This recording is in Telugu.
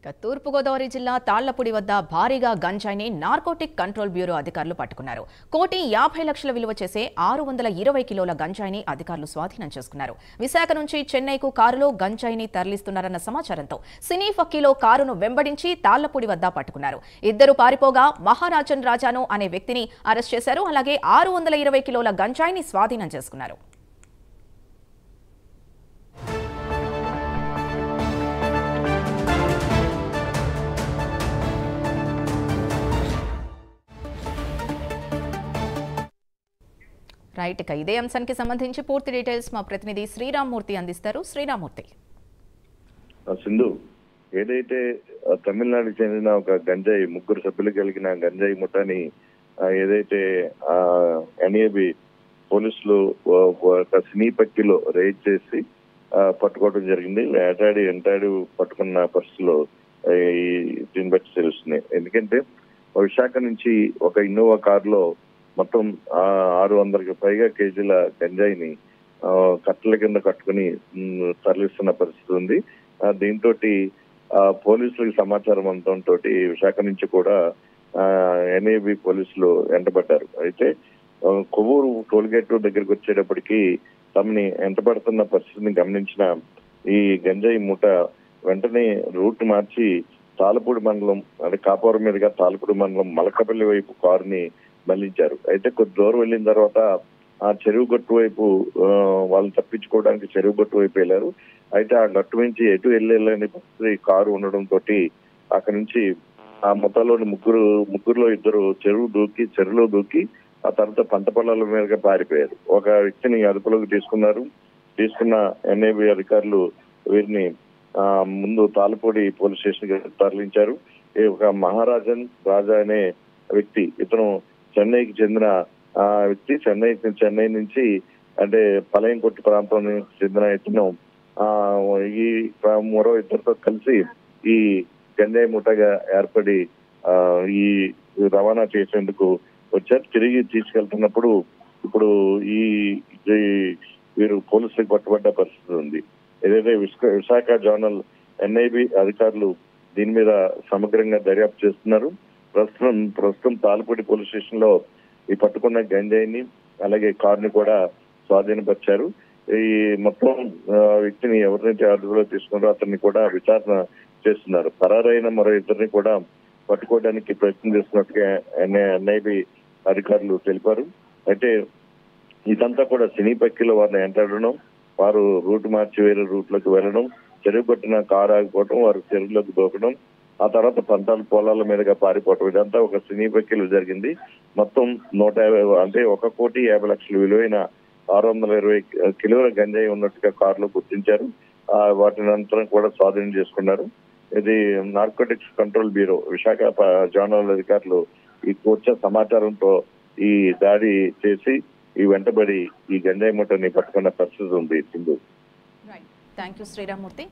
తూర్పుగోదావరి జిల్లా తాళ్లపూడి వద్ద భారీగా గంజాయిని నార్కోటిక్ కంట్రోల్ బ్యూరో అధికారులు పట్టుకున్నారు. 1,50,00,000 విలువ చేసే 620 కిలోల గంజాయిని అధికారులు స్వాధీనం చేసుకున్నారు. విశాఖ నుంచి చెన్నైకు కారులో గంజాయిని తరలిస్తున్నారన్న సమాచారంతో సినీ ఫక్కీలో కారును వెంబడించి తాళ్లపూడి వద్ద పట్టుకున్నారు. ఇద్దరు పారిపోగా మహారాజన్ రాజాను అనే వ్యక్తిని అరెస్ట్ చేశారు. అలాగే 620 కిలోల గంజాయిని స్వాధీనం చేసుకున్నారు. రైట్, ఇదే అంశానికి సంబంధించి పూర్తి డీటెయిల్స్ మా ప్రతినిధి శ్రీరామ్మూర్తి అందిస్తారు. శ్రీరామ్మూర్తి. సింధు, ఏదైతే తమిళనాడుకి చెందిన ఒక గంజాయి 3 సభ్యులు కలిగిన గంజాయి ముఠాని ఏదైతే ఎన్ఏబి పోలీసులు ఒక సినీ పక్కిలో రైడ్ చేసి పట్టుకోవడం జరిగింది. ఎంటాడి పట్టుకున్న పరిస్థితిలో దీన్ని బట్టి తెలుస్తున్నాయి. ఎందుకంటే విశాఖ నుంచి ఒక ఇన్నోవా కారులో మొత్తం 600కి పైగా కేజీల గంజాయిని కట్టల కింద కట్టుకుని తరలిస్తున్న పరిస్థితి ఉంది. దీంతో పోలీసులకు సమాచారం అందడంతో విశాఖ నుంచి కూడా ఎన్ఏబి పోలీసులు వెంటబడ్డారు. అయితే కొవ్వూరు టోల్గేట్ దగ్గరికి వచ్చేటప్పటికి తమని వెంటబడుతున్న పరిస్థితిని గమనించిన ఈ గంజాయి మూట వెంటనే రూట్ మార్చి తాళ్ళపూడి మండలం, అంటే కాపురం మీదుగా తాళ్ళపూడి మండలం మలకపల్లి వైపు కారుని మళ్లించారు. అయితే కొద్ది దూరం వెళ్ళిన తర్వాత ఆ చెరువు గట్టు వైపు వాళ్ళు తప్పించుకోవడానికి చెరువు గట్టు వైపు వెళ్ళారు. అయితే ఆ గట్టు నుంచి ఎటు వెళ్ళలేని పరిస్థితి కారు ఉండడంతో అక్కడి నుంచి ఆ మొత్తంలోని ముగ్గురులో ఇద్దరు చెరువులో దూకి ఆ తర్వాత పంట పొలాల మీదుగా పారిపోయారు. ఒక వ్యక్తిని అదుపులోకి తీసుకున్న ఎన్ఏబి అధికారులు వీరిని ముందు తాళ్ళపూడి పోలీస్ స్టేషన్ కి తరలించారు. ఒక మహారాజన్ రాజా అనే వ్యక్తి, ఇతను చెన్నైకి చెందిన వ్యక్తి. చెన్నై నుంచి అంటే పలయంకొట్టి ప్రాంతం చెందిన ఇతను ఈ మరో ఇద్దరితో కలిసి ఈ గంజాయి ముఠాగా ఏర్పడి ఈ రవాణా చేసేందుకు వచ్చారు. తిరిగి తీసుకెళ్తున్నప్పుడు ఇప్పుడు ఈ వీరు పోలీసులకు పట్టుబడ్డ పరిస్థితి ఉంది. ఏదైతే విశాఖ జోనల్ ఎన్ఐబి అధికారులు దీని మీద సమగ్రంగా దర్యాప్తు చేస్తున్నారు. ప్రస్తుతం తాళ్ళపూడి పోలీస్ స్టేషన్ లో ఈ పట్టుకున్న గంజాయిని అలాగే కారుని కూడా స్వాధీనపరిచారు. ఈ మొత్తం వ్యక్తిని ఎవరినైతే అదుపులో తీసుకున్నారో అతన్ని కూడా విచారణ చేస్తున్నారు. పరారైన మరో ఇద్దరిని కూడా పట్టుకోవడానికి ప్రయత్నం చేస్తున్నట్టుగా ఎన్ఐబి అధికారులు తెలిపారు. అయితే ఇదంతా కూడా సినీ పక్కిలో వారిని వెంటాడడం, వారు రూట్ మార్చి వేరే రూట్ లోకి వెళ్ళడం, చెరువు కొట్టిన కారు ఆగిపోవడం, వారు చెరువులోకి దూకడం, ఆ తర్వాత పంటల పొలాల మీదుగా పారిపోవటం, ఇదంతా ఒక సినీ పక్కిలో జరిగింది. మొత్తం 150 అంటే 1,50,00,000 విలువైన 620 కిలోల గంజాయి ఉన్నట్టుగా కారులో గుర్తించారు. వాటిని అంతా కూడా స్వాధీనం చేసుకున్నారు. ఇది narcotics control bureau Visakha zonal అధికారులు ఈ వచ్చే సమాచారంతో ఈ దాడి చేసి ఈ వెంటబడి ఈ గంజాయి మూటని పట్టుకున్న పరిస్థితి ఉంది. సింధు. Thank you Sriramamurthy.